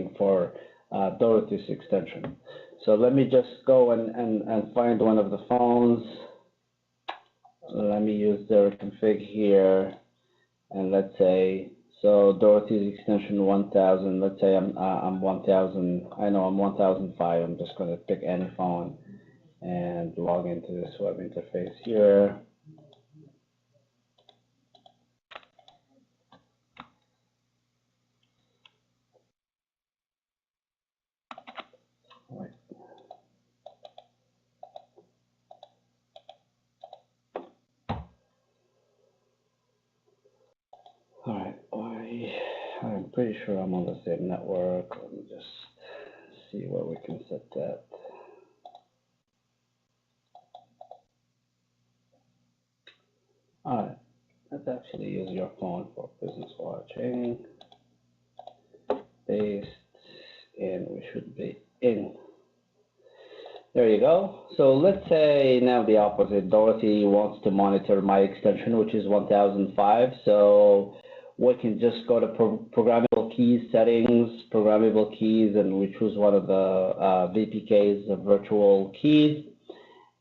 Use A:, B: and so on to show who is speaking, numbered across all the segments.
A: swimming for Dorothy's extension. So let me just go and find one of the phones. Let me use their config here, and let's say, so Dorothy's extension 1000. Let's say I'm 1000. I know I'm 1005. I'm just going to pick any phone and log into this web interface here. Right. All right, I'm pretty sure I'm on the same network. Let me just see where we can set that. All right, let's actually use your phone for business watching. Paste, and we should be in. There you go. So let's say now the opposite. Dorothy wants to monitor my extension, which is 1005. So we can just go to programmable keys settings, programmable keys, and we choose one of the VPKs, the virtual keys.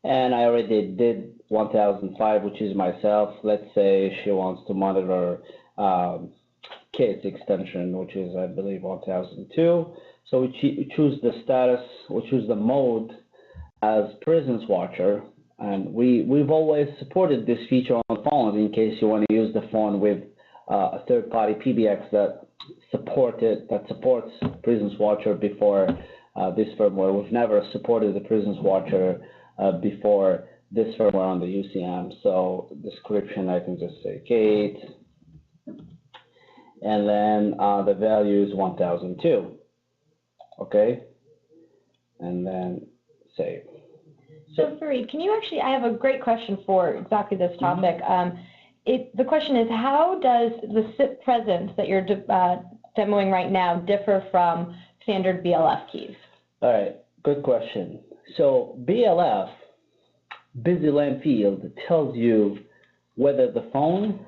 A: And I already did 1005, which is myself. Let's say she wants to monitor Kate's extension, which is, I believe, 1002. So we choose the status, we choose the mode as Presence Watcher, and we've always supported this feature on phones in case you want to use the phone with a third-party PBX that supports Presence Watcher before this firmware. We've never supported the Presence Watcher before this firmware on the UCM. So description, I can just say Kate, and then the value is 1002. Okay, and then save.
B: So Fareed, can you actually, I have a great question for exactly this topic. The question is, how does the SIP presence that you're demoing right now differ from standard BLF keys?
A: All right, good question. So BLF, busy lamp field, tells you whether the phone,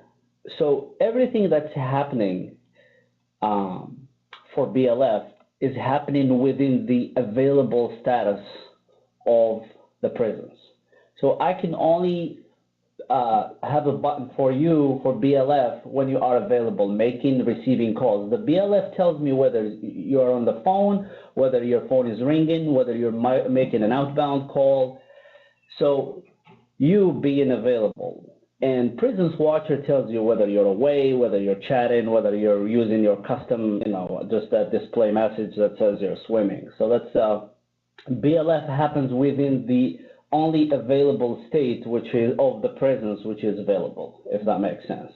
A: so everything that's happening for BLF is happening within the available status of the presence. So I can only have a button for you for BLF when you are available, making, receiving calls. The BLF tells me whether you're on the phone, whether your phone is ringing, whether you're making an outbound call. So you being available. And Presence Watcher tells you whether you're away, whether you're chatting, whether you're using your custom, just that display message that says you're swimming. So that's BLF happens within the only available state, which is of the presence, which is available, if that makes sense.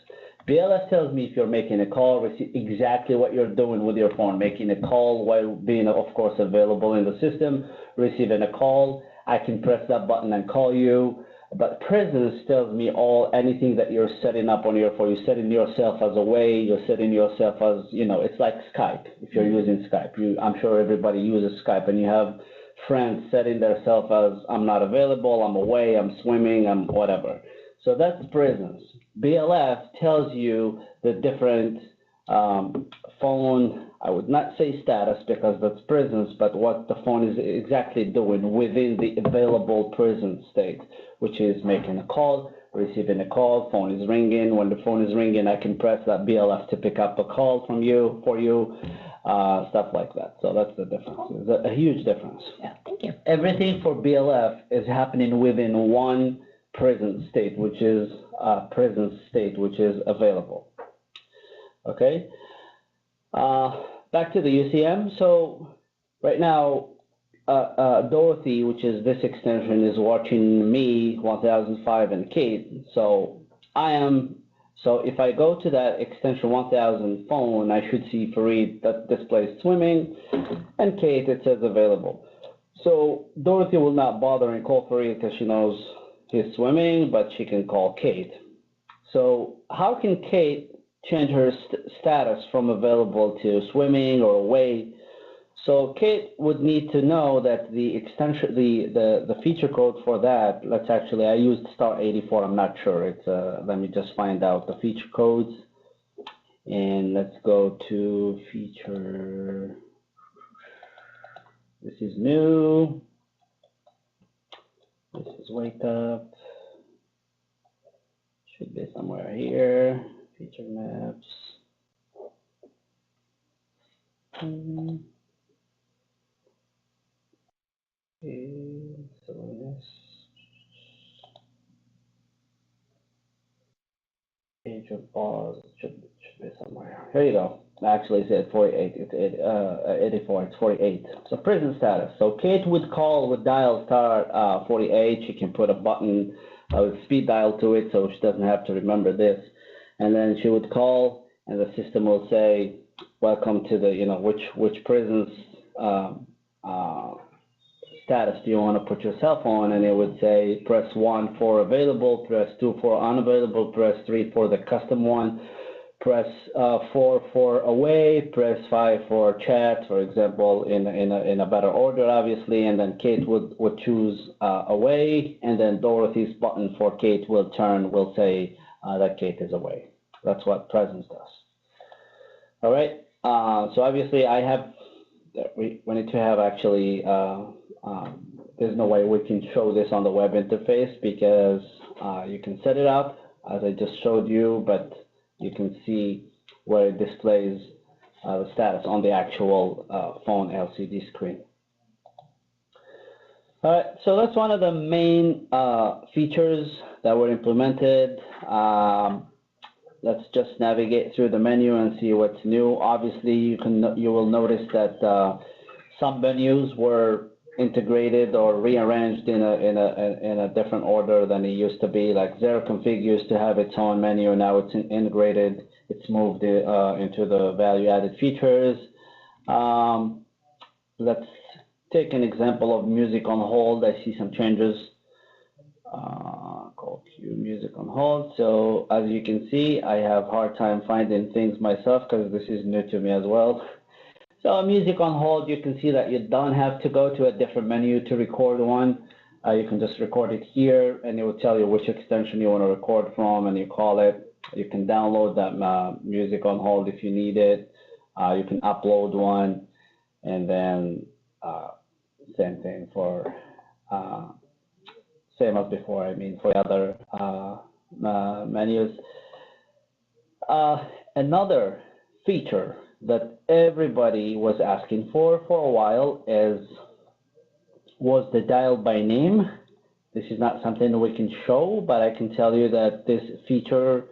A: BLF tells me if you're making a call, exactly what you're doing with your phone, making a call while being, of course, available in the system, receiving a call. I can press that button and call you. But presence tells me anything that you're setting up on your phone. You're setting yourself as away, you're setting yourself as, it's like Skype. If you're using Skype, I'm sure everybody uses Skype, and you have friends setting themselves as I'm not available, I'm away, I'm swimming, I'm whatever. So that's presence. BLF tells you the different phone, I would not say status because that's presence, but what the phone is exactly doing within the available presence state, which is making a call, receiving a call, phone is ringing. When the phone is ringing, I can press that BLF to pick up a call from you, for you, stuff like that. So that's the difference. It's a huge difference.
B: Yeah, thank you.
A: Everything for BLF is happening within one present state, which is available. Okay. Back to the UCM. So right now, Dorothy, which is this extension, is watching me, 1005, and Kate. So if I go to that extension 1000 phone, I should see Fareed that displays swimming, and Kate, it says available. So Dorothy will not bother and call Fareed because she knows he's swimming, but she can call Kate. So how can Kate change her status from available to swimming or away? So Kate would need to know that the extension, the feature code for that, I used star 84, I'm not sure. Let me just find out the feature codes. And let's go to feature is new. This is wake up. Should be somewhere here. Feature maps. Okay, so this page of pause should be somewhere. Here you go. Actually, it's at 48. It's 84. It's 48. So prison status. So Kate would dial star 48. She can put a button with speed dial to it, so she doesn't have to remember this. And then she would call, and the system will say, "Welcome to the which prison's status do you want to put your cell phone?" And it would say, press 1 for available, press 2 for unavailable, press 3 for the custom one, press 4 for away, press 5 for chat, for example, in a better order, obviously. And then Kate would choose away, and then Dorothy's button for Kate will say that Kate is away. That's what presence does. All right. So obviously we need to have actually. There's no way we can show this on the web interface because you can set it up as I just showed you, but you can see where it displays the status on the actual phone LCD screen. All right, so that's one of the main features that were implemented. Let's just navigate through the menu and see what's new. Obviously, you will notice that some menus were integrated or rearranged in a different order than it used to be. Like Xero Config used to have its own menu, now it's integrated. It's moved into the value-added features. Let's take an example of music on hold. I see some changes. Call queue music on hold. So as you can see, I have a hard time finding things myself because this is new to me as well. So music on hold, you can see that you don't have to go to a different menu to record one. You can just record it here, and it will tell you which extension you want to record from, and you call it. You can download that music on hold if you need it. You can upload one, and then same thing for same as before. I mean, for other menus. Another feature that everybody was asking for a while was the dial by name. This is not something that we can show, but I can tell you that this feature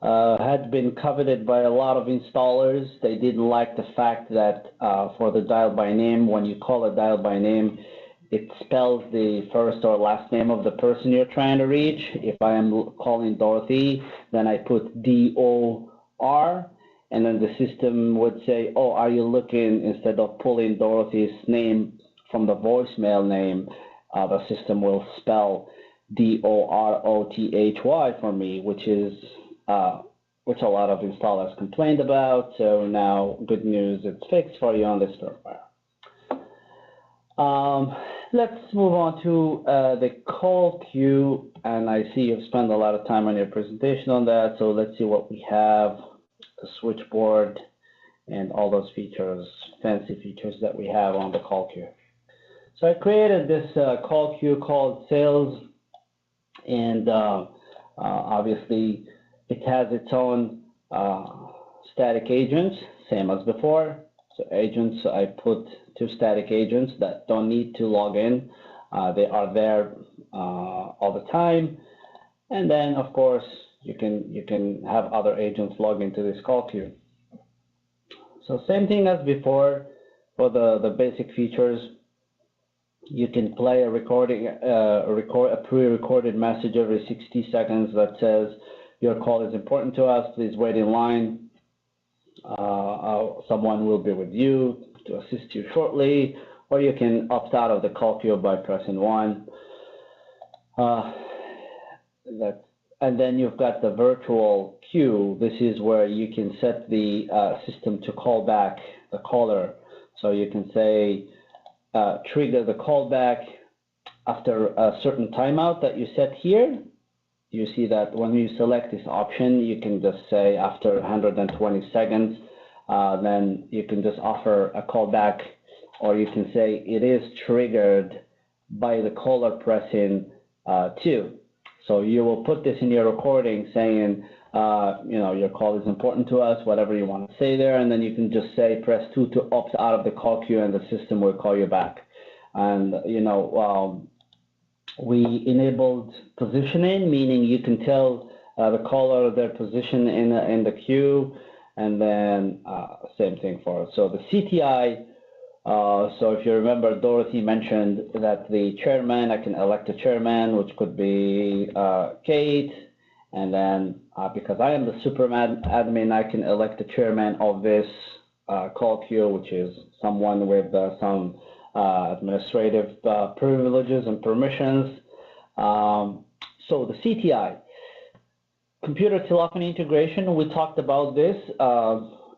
A: had been coveted by a lot of installers. They didn't like the fact that for the dial by name, when you call a dial by name, it spells the first or last name of the person you're trying to reach. If I am calling Dorothy, then I put D-O-R, and then the system would say, oh, are you looking, instead of pulling Dorothy's name from the voicemail name, the system will spell D-O-R-O-T-H-Y for me, which a lot of installers complained about. So now, good news, it's fixed for you on this firmware. Let's move on to the call queue, and I see you've spent a lot of time on your presentation on that, so let's see what we have, the switchboard, and all those features, fancy features that we have on the call queue. So I created this call queue called sales, and obviously it has its own static agents, same as before. So agents, I put 2 static agents that don't need to log in. They are there all the time. And then, of course, you can have other agents log into this call queue. So same thing as before for the basic features. You can play a pre-recorded message every 60 seconds that says, your call is important to us, please wait in line. Someone will be with you to assist you shortly, or you can opt out of the call queue by pressing 1. And then you've got the virtual queue. This is where you can set the system to call back the caller. So you can say, trigger the callback after a certain timeout that you set here. You see that when you select this option, you can just say after 120 seconds, then you can just offer a callback or you can say it is triggered by the caller pressing 2. So you will put this in your recording saying, your call is important to us, whatever you want to say there, and then you can just say press 2 to opt out of the call queue, and the system will call you back. And we enabled positioning, meaning you can tell the caller their position in the queue, and then same thing for it. So the CTI. So if you remember, Dorothy mentioned that the chairman, I can elect a chairman, which could be Kate, and then because I am the super admin, I can elect the chairman of this call queue, which is someone with some administrative privileges and permissions. So the CTI, computer telephony integration, we talked about this.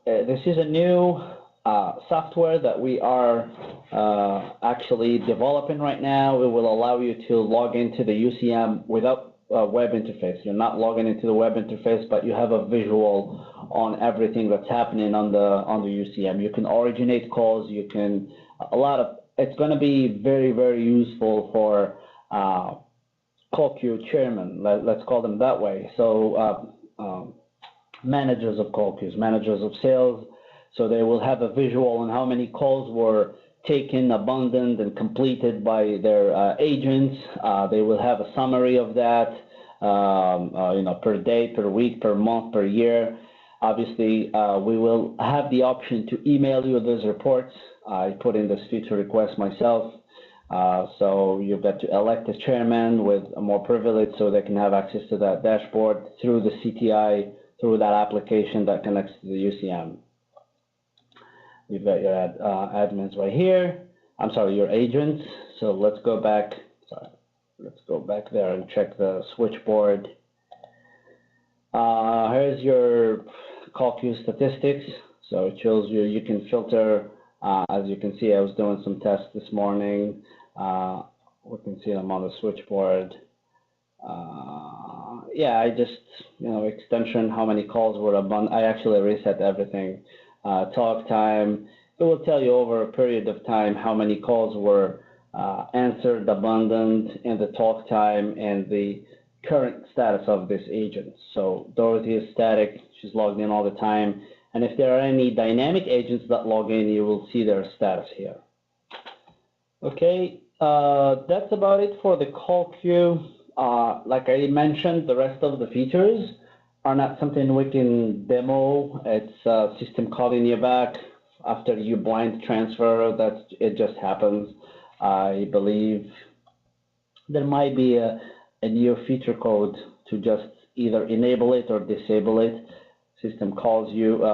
A: This is a new software that we are actually developing right now. It will allow you to log into the UCM without a web interface. You're not logging into the web interface, but you have a visual on everything that's happening on the UCM. You can originate calls. You can it's going to be very, very useful for call queue chairmen. Let's call them that way. So managers of call queues, managers of sales. So they will have a visual on how many calls were taken, abandoned, and completed by their agents. They will have a summary of that, per day, per week, per month, per year. Obviously, we will have the option to email you those reports. I put in this feature request myself. So you get to elect a chairman with more privilege so they can have access to that dashboard through the CTI, through that application that connects to the UCM. You've got your admins right here. I'm sorry, your agents. So let's go back. Let's go back there and check the switchboard. Here's your call queue statistics. So it shows you can filter. As you can see, I was doing some tests this morning. We can see them on the switchboard. I just, extension, how many calls were abundant. I actually reset everything. Talk time, it will tell you over a period of time how many calls were answered, abundant, and the talk time and the current status of this agent. So Dorothy is static, she's logged in all the time, and if there are any dynamic agents that log in, you will see their status here. Okay, that's about it for the call queue. Like I mentioned, the rest of the features are not something we can demo. It's system calling you back after you blind transfer. It just happens. I believe there might be a new feature code to just either enable it or disable it. System calls you,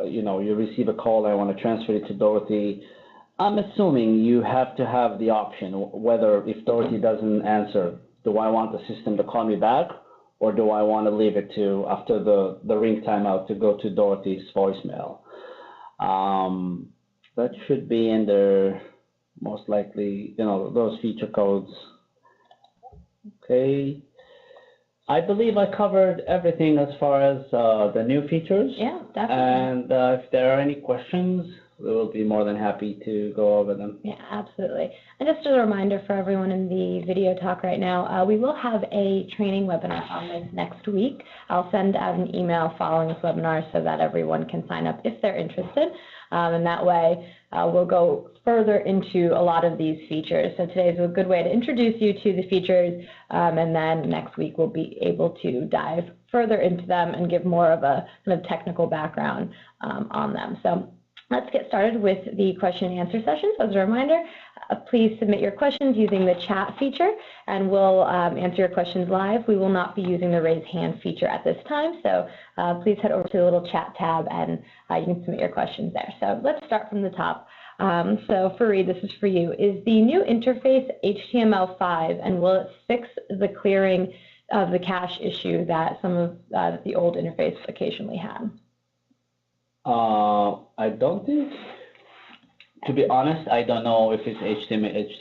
A: you receive a call, I want to transfer it to Dorothy. I'm assuming you have to have the option, whether if Dorothy doesn't answer, do I want the system to call me back? Or do I want to leave it to, after the ring timeout, to go to Dorothy's voicemail? That should be in there, most likely, those feature codes. Okay. I believe I covered everything as far as the new features.
B: Yeah, definitely.
A: And if there are any questions, we will be more than happy to go over them.
B: Yeah, absolutely. And just as a reminder for everyone in the video talk right now, we will have a training webinar on this next week. I'll send out an email following this webinar so that everyone can sign up if they're interested. And that way, we'll go further into a lot of these features. So today is a good way to introduce you to the features, and then next week we'll be able to dive further into them and give more of a kind of technical background on them. So let's get started with the question and answer session. So as a reminder, please submit your questions using the chat feature, and we'll answer your questions live. We will not be using the raise hand feature at this time, so please head over to the little chat tab and you can submit your questions there. So let's start from the top. So Fareed, this is for you. Is the new interface HTML5, and will it fix the clearing of the cache issue that some of the old interface occasionally had?
A: I don't think, to be honest, I don't know if it's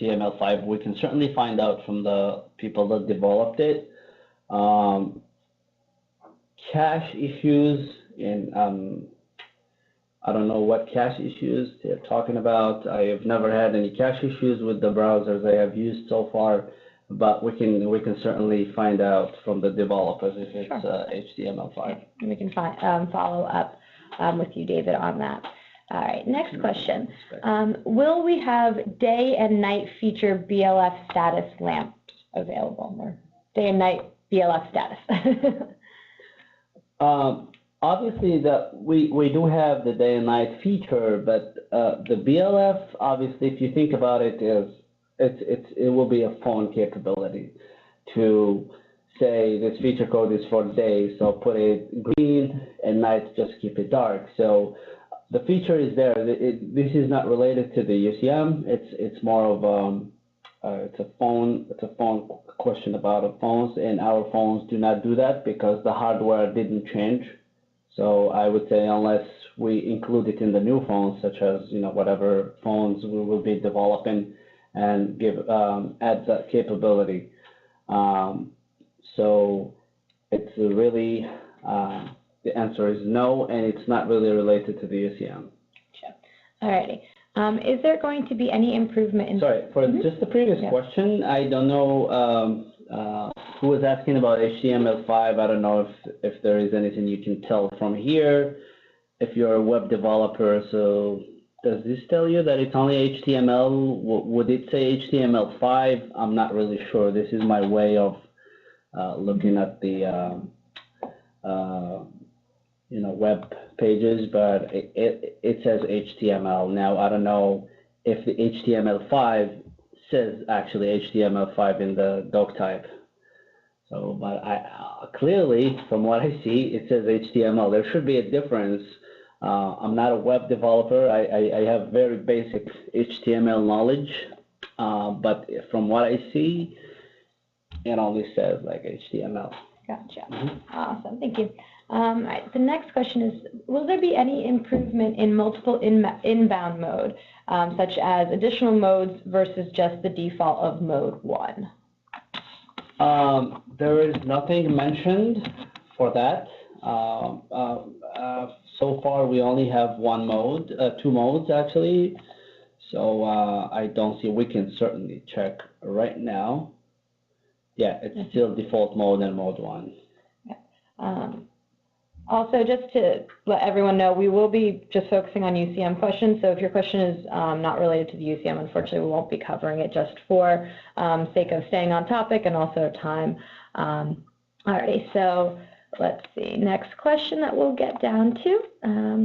A: HTML5. We can certainly find out from the people that developed it. Cache issues in I don't know what cache issues they're talking about. I have never had any cache issues with the browsers I have used so far, but we can certainly find out from the developers if it's HTML5.
B: Yeah, we can follow up with you, David, on that. All right, next question. Will we have day and night feature BLF status lamps available, or day and night BLF status?
A: Obviously, we do have the day and night feature, but the BLF, obviously, if you think about it, it will be a phone capability to say this feature code is for day, so put it green, and night just keep it dark. So the feature is there. This is not related to the UCM. It's more of it's a phone question about phones, and our phones do not do that because the hardware didn't change. So I would say unless we include it in the new phones, such as whatever phones we will be developing, and add that capability. So it's really the answer is no, and it's not really related to the UCM.
B: Sure. All righty. Is there going to be any improvement in?
A: Sorry, for just the previous question, I don't know who was asking about HTML5. I don't know if there is anything you can tell from here. If you're a web developer, so does this tell you that it's only HTML? Would it say HTML5? I'm not really sure. This is my way of looking at the web pages, but it says HTML. Now I don't know if the HTML5 says actually HTML5 in the doc type. So, but clearly from what I see, it says HTML. There should be a difference. I'm not a web developer. I have very basic HTML knowledge, but from what I see, it only says like HTML.
B: Gotcha. Awesome. Thank you. All right. The next question is, will there be any improvement in multiple inbound mode, such as additional modes versus just the default of mode 1?
A: There is nothing mentioned for that. So far, we only have one mode, 2 modes actually. So I don't see. We can certainly check right now. Yeah, it's still default mode and mode 1.
B: Yeah. Also, just to let everyone know, we will be just focusing on UCM questions. So if your question is not related to the UCM, unfortunately, we won't be covering it just for sake of staying on topic and also time. Alrighty, so let's see. Next question that we'll get down to.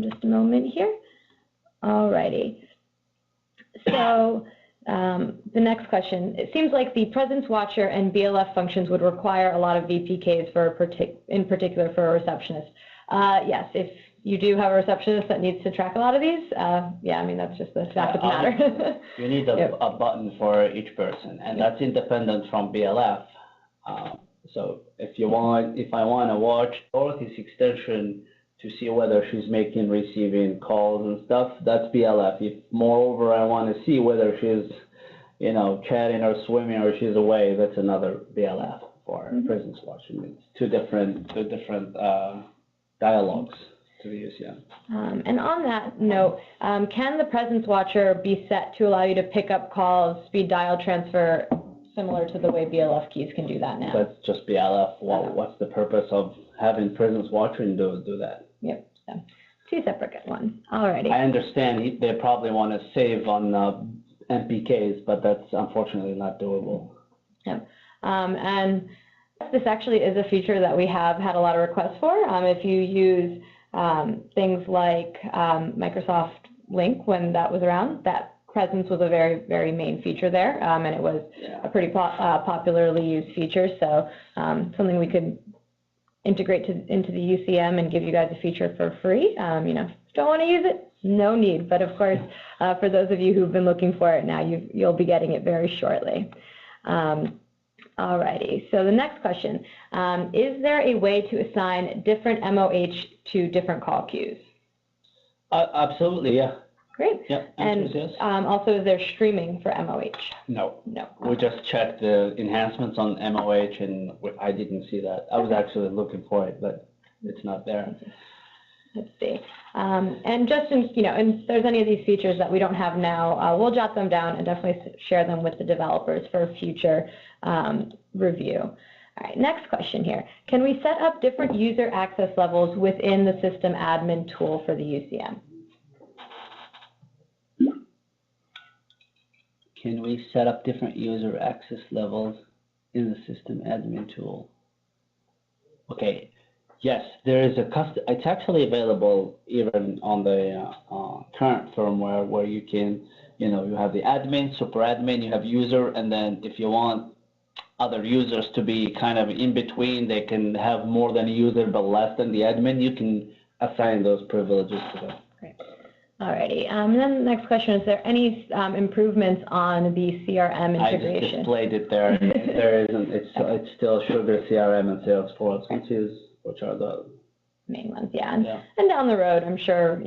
B: Just a moment here. Alrighty. So the next question. It seems like the presence watcher and BLF functions would require a lot of VPKs in particular for a receptionist. Yes, if you do have a receptionist that needs to track a lot of these, yeah, I mean, that's just the fact of the matter.
A: You need a button for each person, and that's independent from BLF. So if I want to watch Dorothy's extension to see whether she's receiving calls and stuff, that's BLF. If moreover I want to see whether she's, chatting or swimming or she's away, that's another BLF for presence watching. It's two different dialogues to the UCM.
B: And on that note, can the presence watcher be set to allow you to pick up calls, speed dial transfer, similar to the way BLF keys can do that now?
A: That's just BLF. What's the purpose of having presence watcher and do that?
B: Yep. So 2 separate ones. Alrighty.
A: I understand they probably want to save on MPKs, but that's unfortunately not doable.
B: Yep. And this actually is a feature that we have had a lot of requests for. If you use things like Microsoft Lync when that was around, that presence was a very, very main feature there, and it was a pretty popularly used feature. So something we could integrate into the UCM and give you guys a feature for free. If you don't want to use it, no need. But of course, for those of you who've been looking for it now, you'll be getting it very shortly. Alrighty, so the next question, is there a way to assign different MOH to different call queues?
A: Absolutely, yeah.
B: Great.
A: Yeah,
B: and
A: yes.
B: Also, is there streaming for MOH?
A: No.
B: No.
A: We just checked the enhancements on MOH, and I didn't see that. I was actually looking for it, but it's not there.
B: Let's see. And just in, and if there's any of these features that we don't have now, we'll jot them down and definitely share them with the developers for future review. All right, next question here. Can we set up different user access levels within the system admin tool for the UCM?
A: Can we set up different user access levels in the system admin tool? Okay, yes, there is a custom, it's actually available even on the current firmware where you can, you have the admin, super admin, you have user, and then if you want other users to be kind of in between, they can have more than a user but less than the admin, you can assign those privileges to them.
B: Great. Alrighty, and then the next question, is there any improvements on the CRM integration?
A: I just displayed it there. There isn't, it's still Sugar CRM and Salesforce, which are the
B: main ones, yeah. And down the road, I'm sure,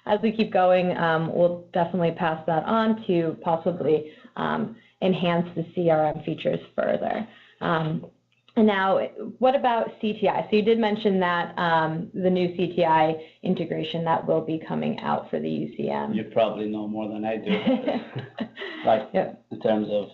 B: as we keep going, we'll definitely pass that on to possibly enhance the CRM features further. And now, what about CTI? So you did mention that the new CTI integration that will be coming out for the UCM.
A: You probably know more than I do, like in terms of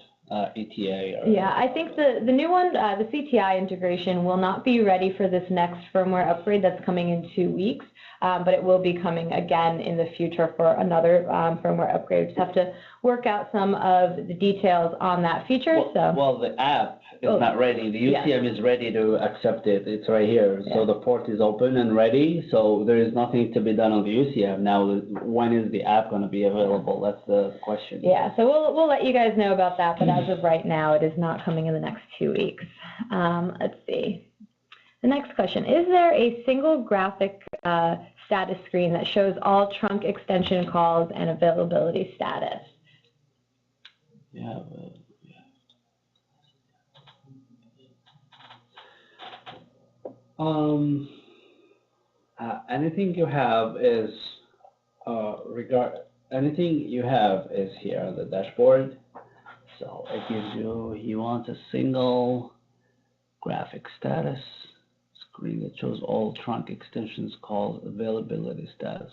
A: ETA.
B: Yeah, I think the new one, the CTI integration, will not be ready for this next firmware upgrade that's coming in 2 weeks, but it will be coming again in the future for another firmware upgrade. We just have to work out some of the details on that feature.
A: Well, the app is not ready. The UCM is ready to accept it. It's right here. Yeah. So the port is open and ready. So there is nothing to be done on the UCM. Now, when is the app going to be available? That's the question.
B: Yeah, so we'll let you guys know about that, but as of right now, it is not coming in the next 2 weeks. Let's see. The next question, is there a single graphic status screen that shows all trunk extension calls and availability status?
A: Yeah. Anything you have is anything you have is here on the dashboard. So it gives you want a single graphic status screen that shows all trunk extensions called availability status,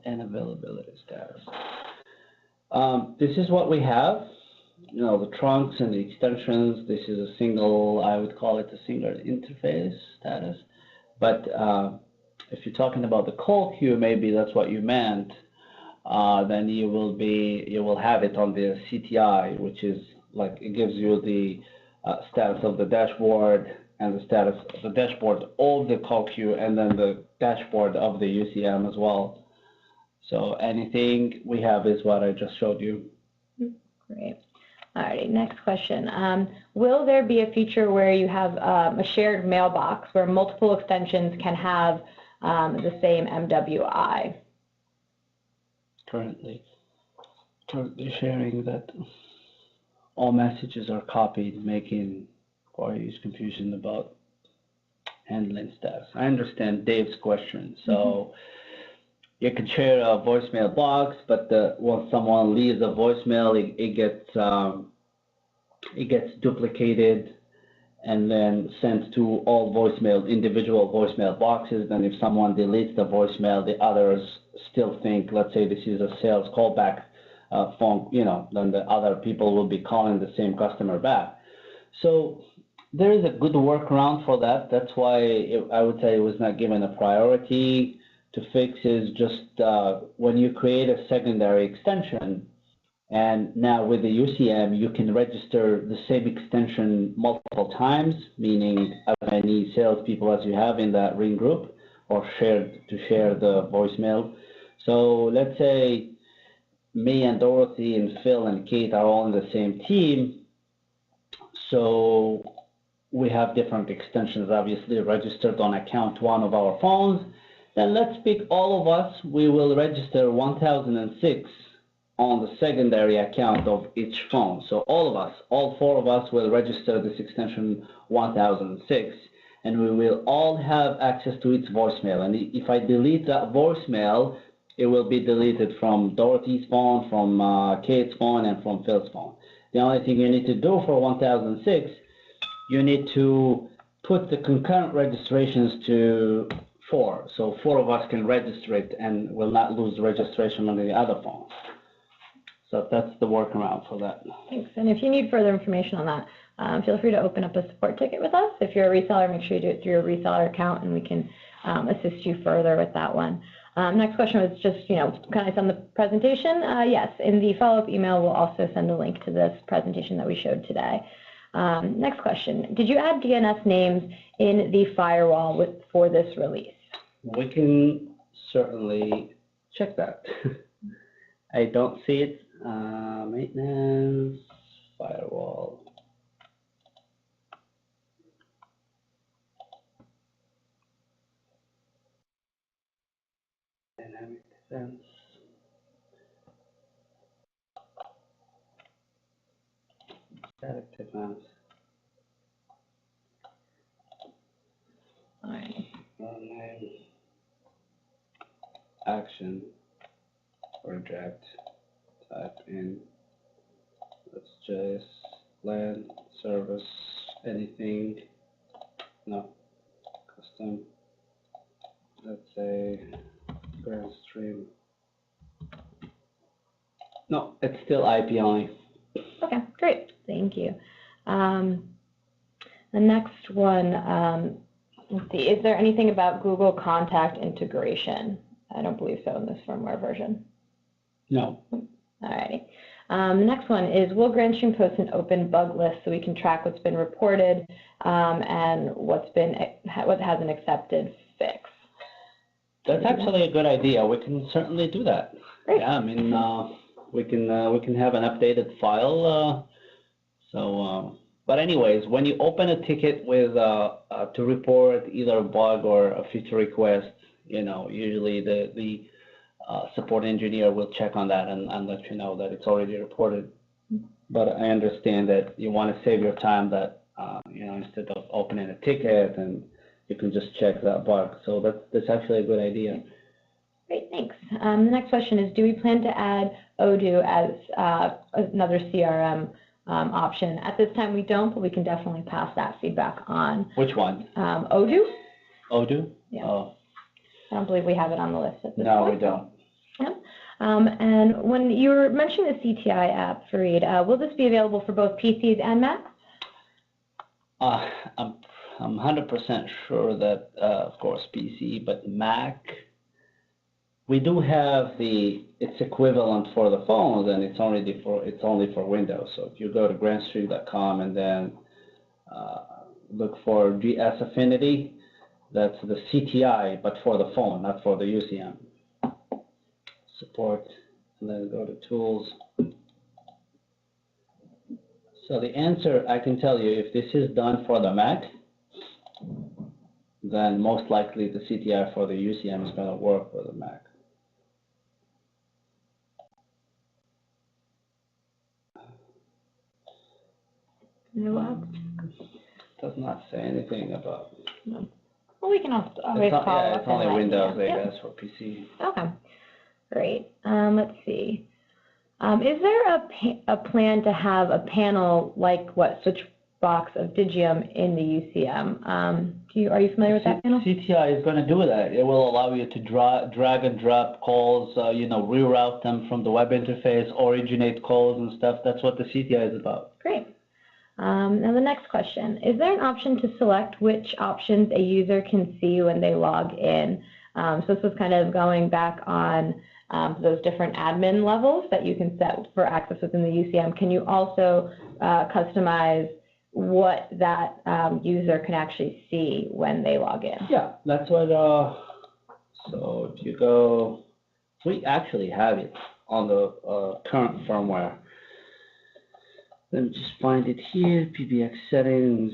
A: and availability status. This is what we have. The trunks and the extensions. This is a single, I would call it a single interface status. But if you're talking about the call queue, maybe that's what you meant. Then you will have it on the CTI, which is like it gives you the status of the dashboard and the status of the dashboard of the call queue, and then the dashboard of the UCM as well. So anything we have is what I just showed you.
B: Great. All right, next question. Will there be a feature where you have a shared mailbox where multiple extensions can have the same MWI?
A: Currently sharing that all messages are copied, making quite huge confusion about handling status. I understand Dave's question. So you can share a voicemail box, but when someone leaves a voicemail, it gets duplicated and then sent to all individual voicemail boxes. Then if someone deletes the voicemail, the others still think, let's say this is a sales callback phone, then the other people will be calling the same customer back. So there is a good workaround for that. That's why I would say it was not given a priority to fix. Is just when you create a secondary extension, and now with the UCM, you can register the same extension multiple times, meaning as many salespeople as you have in that ring group, or share the voicemail. So let's say me and Dorothy and Phil and Kate are all in the same team. So we have different extensions, obviously, registered on account one of our phones. Then let's pick all of us. We will register 1006 on the secondary account of each phone. So all four of us will register this extension 1006, and we will all have access to its voicemail. And if I delete that voicemail, it will be deleted from Dorothy's phone, from Kate's phone, and from Phil's phone. The only thing you need to do for 1006, you need to put the concurrent registrations 4. So 4 of us can register it and will not lose the registration on the other phone. So that's the workaround for that.
B: Thanks. And if you need further information on that, feel free to open up a support ticket with us. If you're a reseller, make sure you do it through your reseller account, and we can assist you further with that one. Next question was just, can I send the presentation? Yes, in the follow-up email, we'll also send a link to this presentation that we showed today. Next question, did you add DNS names in the firewall for this release?
A: We can certainly check that. I don't see it. Maintenance, firewall. Dynamic defense. Static defense.
B: All right.
A: Action. Reject. Type in. Let's just LAN service. Anything. No. Custom. Let's say Grand Stream. No, it's still IP only.
B: Okay, great. Thank you. The next one, let's see, is there anything about Google Contact integration? I don't believe so in this firmware version.
A: No.
B: All righty. The next one is, will GrandStream post an open bug list so we can track what's been reported and what has an accepted fix?
A: That's actually a good idea. We can certainly do that.
B: Great.
A: Yeah, I mean, we can have an updated file. But anyways, when you open a ticket with to report either a bug or a feature request, usually the support engineer will check on that and let you know that it's already reported. But I understand that you want to save your time, that instead of opening a ticket, and you can just check that bug. So that's actually a good idea.
B: Great, thanks. The next question is, do we plan to add Odoo as another CRM option? At this time, we don't, but we can definitely pass that feedback on.
A: Which one?
B: Odoo?
A: Odoo?
B: Yeah.
A: Oh.
B: I don't believe we have it on the list at this point.
A: No, we don't.
B: Yeah. And when you were mentioning the CTI app, Fareed, will this be available for both PCs and Macs?
A: I'm 100% sure that, of course, PC, but Mac, we do have its equivalent for the phones, and it's only for Windows. So if you go to grandstream.com and then look for GS Affinity, that's the CTI, but for the phone, not for the UCM. Support, and then go to Tools. So the answer, I can tell you, if this is done for the Mac, then most likely the CTI for the UCM is going to work for the Mac.
B: No.
A: Does not say anything about.
B: No. Well, we can always follow up.
A: It's only Windows, I
B: yeah.
A: guess, for PC.
B: Okay, great. Let's see. Is there a plan to have a panel like what Switchbox of Digium in the UCM? Are you familiar with that panel?
A: CTI is going to do that. It will allow you to drag and drop calls, reroute them from the web interface, originate calls and stuff. That's what the CTI is about.
B: Great. Now the next question, is there an option to select which options a user can see when they log in? So this was kind of going back on those different admin levels that you can set for access within the UCM. Can you also customize what that user can actually see when they log in?
A: Yeah, that's what, so if you go, we actually have it on the current firmware. Let me just find it here, PBX settings.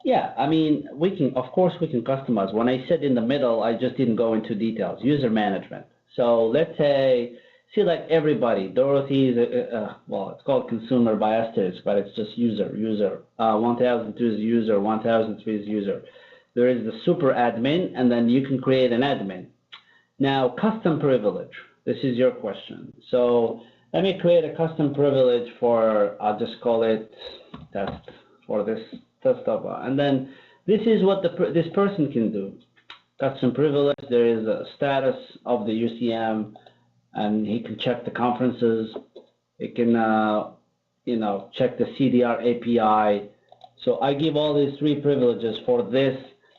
A: Yeah, I mean, of course we can customize. When I said in the middle, I just didn't go into details. User management. So let's say, see, like everybody, Dorothy, well, it's called consumer by asterisk, but it's just user. 1002 is user, 1003 is user. There is the super admin, and then you can create an admin. Now, custom privilege. This is your question. So let me create a custom privilege for, I'll just call it test for this test of, and then this is what this person can do. Custom privilege, there is a status of the UCM, and he can check the conferences. He can, check the CDR API. So I give all these 3 privileges for this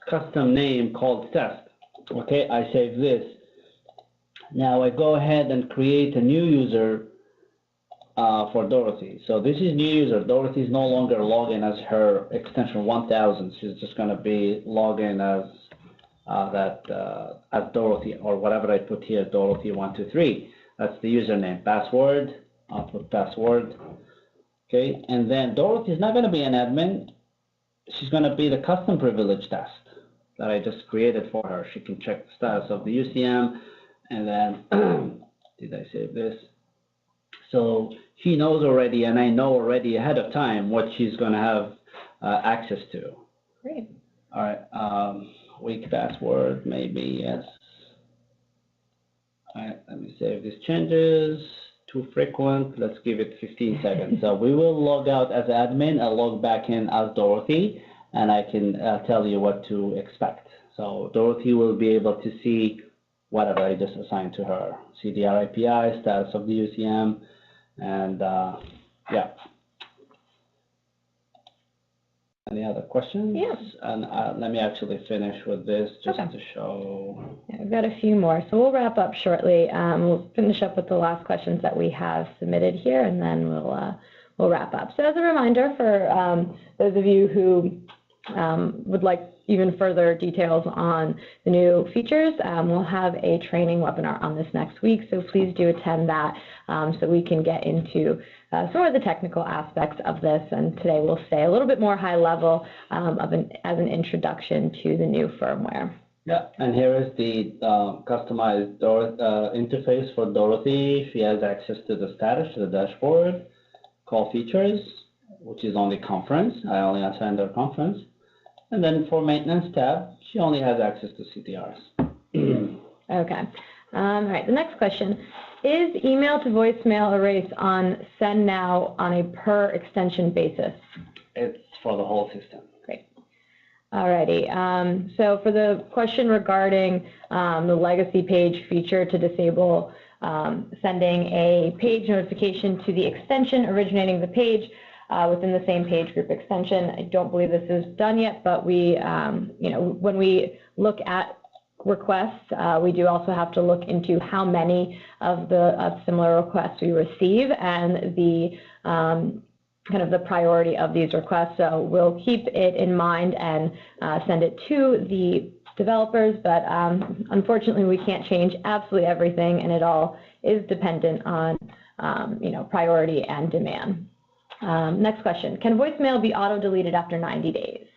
A: custom name called test. Okay, I save this. Now I go ahead and create a new user for Dorothy. So this is new user. Dorothy is no longer logging as her extension 1000. She's just going to be logging as as Dorothy, or whatever I put here, Dorothy123. That's the username. Password, I'll put password. Okay, and then Dorothy is not going to be an admin. She's going to be the custom privilege test that I just created for her. She can check the status of the UCM, and then did I save this? So she knows already, and I know already ahead of time what she's going to have access to.
B: Great.
A: All right. Weak password, maybe, yes. All right, let me save these changes. Too frequent, let's give it 15 seconds. So we will log out as admin and log back in as Dorothy, and I can tell you what to expect. So Dorothy will be able to see whatever I just assigned to her. CDR API, status of the UCM, and yeah. Any other questions?
B: Yes.
A: And let me actually finish with this just
B: Okay.
A: to show.
B: Yeah, we've got a few more, so we'll wrap up shortly. We'll finish up with the last questions that we have submitted here, and then we'll wrap up. So as a reminder for those of you who would like even further details on the new features, we'll have a training webinar on this next week, so please do attend that so we can get into some of the technical aspects of this, and today we'll stay a little bit more high level as an introduction to the new firmware.
A: Yeah, and here is the customized interface for Dorothy. She has access to the status, to the dashboard, call features, which is only conference. I only assigned her conference. And then for maintenance tab, she only has access to CTRs.
B: Okay. All right, the next question. Is email to voicemail erase on send now on a per extension basis?
A: It's for the whole system.
B: Great. All righty. So for the question regarding the legacy page feature to disable sending a page notification to the extension originating the page within the same page group extension, I don't believe this is done yet, but we, when we look at requests, we do also have to look into how many of the similar requests we receive and the kind of the priority of these requests. So we'll keep it in mind and send it to the developers, but unfortunately we can't change absolutely everything, and it all is dependent on priority and demand. Next question. Can voicemail be auto-deleted after 90 days?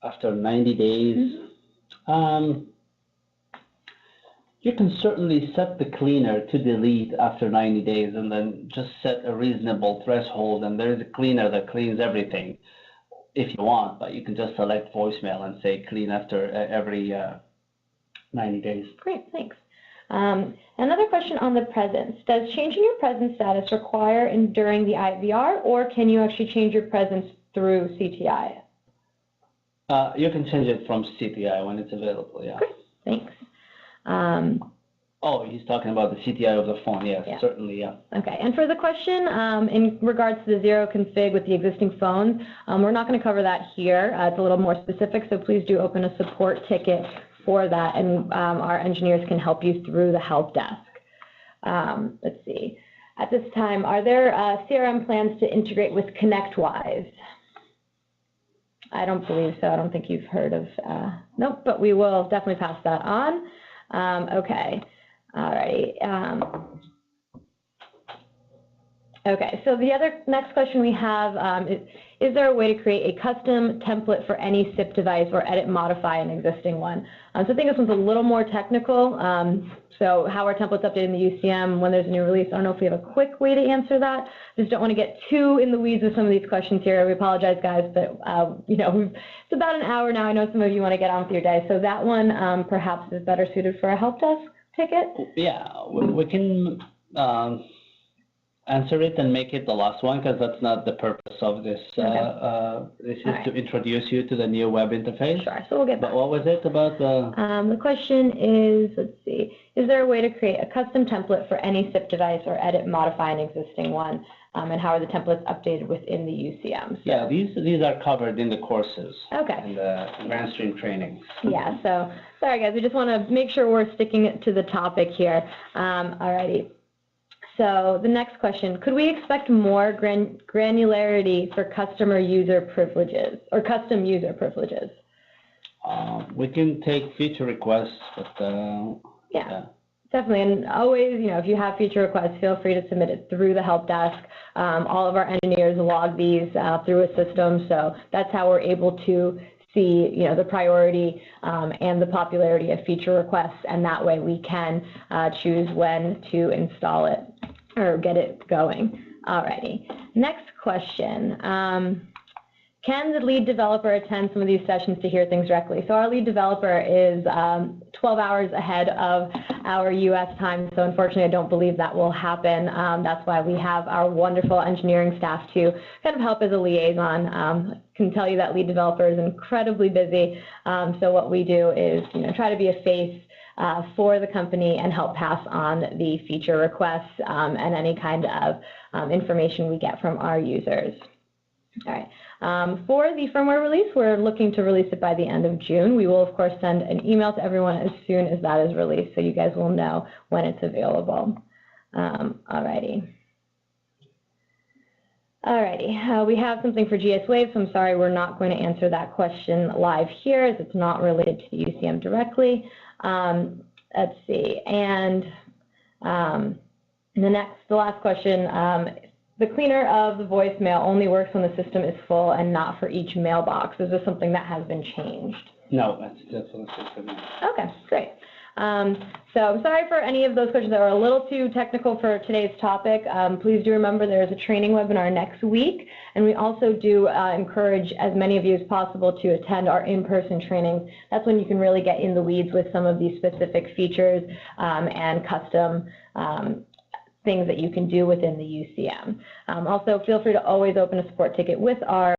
A: After 90 days, you can certainly set the cleaner to delete after 90 days and then just set a reasonable threshold, and there is a cleaner that cleans everything if you want, but you can just select voicemail and say clean after every 90 days.
B: Great, thanks. Another question on the presence. Does changing your presence status require enduring the IVR, or can you actually change your presence through CTI?
A: You can change it from CTI when it's available, yeah.
B: Great, thanks.
A: Oh, he's talking about the CTI of the phone, yes,
B: Yeah.
A: certainly, yeah.
B: Okay, and for the question in regards to the zero config with the existing phones, we're not going to cover that here. It's a little more specific, so please do open a support ticket for that, and our engineers can help you through the help desk. Let's see. At this time, are there CRM plans to integrate with ConnectWise? I don't believe so. I don't think you've heard of, nope, but we will definitely pass that on. Okay, all right. Okay, so the next question we have is there a way to create a custom template for any SIP device or edit, modify an existing one? So I think this one's a little more technical. So how are templates updated in the UCM when there's a new release? I don't know if we have a quick way to answer that. Just don't want to get too in the weeds with some of these questions here. We apologize, guys, but it's about an hour now. I know some of you want to get on with your day. So that one perhaps is better suited for a help desk ticket.
A: Yeah, we can answer it and make it the last one, because that's not the purpose of this. This is to introduce you to the new web interface.
B: Sure, so we'll get back.
A: But what was it about the...
B: The question is, let's see, is there a way to create a custom template for any SIP device or edit, modify an existing one? And how are the templates updated within the UCM? So,
A: yeah, these are covered in the courses.
B: Okay.
A: And the Grandstream trainings.
B: Yeah, so sorry guys, we just want to make sure we're sticking to the topic here. Alrighty. So the next question, could we expect more granularity for customer user privileges or custom user privileges?
A: We can take feature requests, but
B: yeah. Definitely, and always, you know, if you have feature requests, feel free to submit it through the help desk. All of our engineers log these through a system, so that's how we're able to see, you know, the priority and the popularity of feature requests, and that way we can choose when to install it or get it going. Alrighty, next question. Can the lead developer attend some of these sessions to hear things directly? So our lead developer is 12 hours ahead of our US time, so unfortunately I don't believe that will happen. That's why we have our wonderful engineering staff to kind of help as a liaison. Can tell you that lead developer is incredibly busy, so what we do is, you know, try to be a face for the company and help pass on the feature requests and any kind of information we get from our users. All right. For the firmware release, we're looking to release it by the end of June. We will, of course, send an email to everyone as soon as that is released, so you guys will know when it's available. Alrighty. Alrighty. We have something for GS-Wave, so I'm sorry we're not going to answer that question live here, as it's not related to the UCM directly. Let's see. And the last question. The cleaner of the voicemail only works when the system is full and not for each mailbox. Is this something that has been changed?
A: No, that's on the system.
B: Okay, great. So I'm sorry for any of those questions that were a little too technical for today's topic. Please do remember there is a training webinar next week, and we also do encourage as many of you as possible to attend our in-person trainings. That's when you can really get in the weeds with some of these specific features and custom things that you can do within the UCM. Also, feel free to always open a support ticket with our